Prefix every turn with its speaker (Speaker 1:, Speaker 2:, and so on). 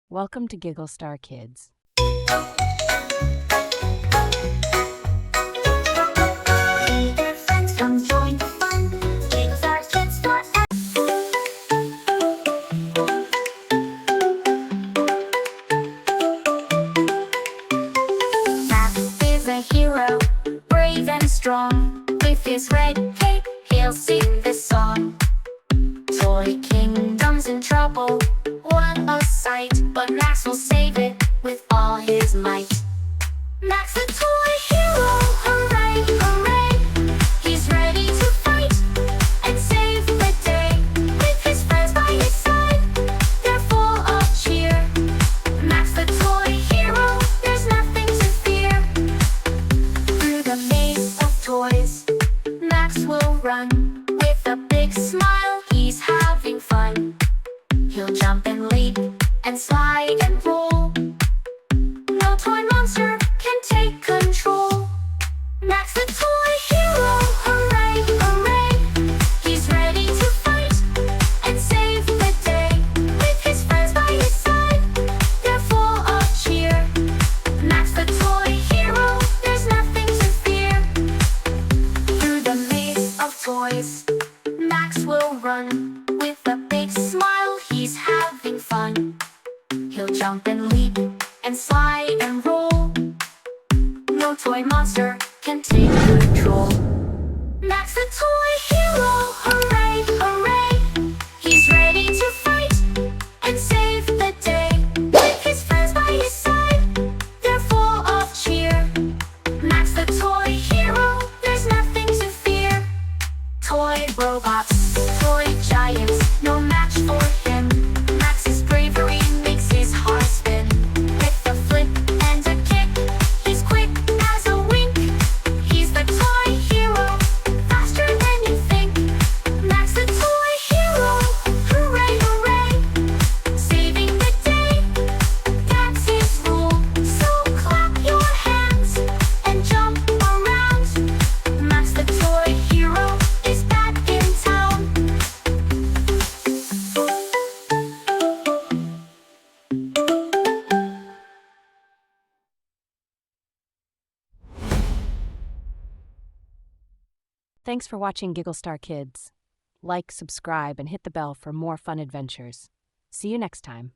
Speaker 1: Welcome to Giggle Star Kids.
Speaker 2: Their friends come join the fun. Giggle Star Kids. Max is a hero, brave and strong. With his red cape, he'll sing this song. Toy kingdom's in trouble, what a sight! But Max will save it with all his might. Max the toy hero, hooray, hooray! He's ready to fight and save the day. With his friends by his side, they're full of cheer. Max the toy hero, there's nothing to fear. Through the maze of toys, Max will run. With a big smile, he's having fun. He'll jump and leap and slide and roll. No toy monster can take control. Max the toy hero, hooray, hooray! He's ready to fight and save the day. With his friends by his side, they're full of cheer. Max the toy hero, there's nothing to fear. Through the maze of toys, Max will run. With a big smile, he's having fun. He'll jump and leap and slide and roll. No toy monster can take control. Max the toy hero, hooray, hooray! He's ready to fight and save the day. With his friends by his side, they're full of cheer. Max the toy hero, there's nothing to fear. Toy robots, toy giants, no match for him. Max's bravery makes his heart spin. With a flip and a kick, he's quick as a wink. He's the toy hero, faster than you think. Max the toy hero, hooray, hooray! Saving the day, that's his rule. So clap your hands and jump around. Max the toy hero is back in town.
Speaker 1: Thanks for watching Giggle Star Kids. Like, subscribe, and hit the bell for more fun adventures. See you next time.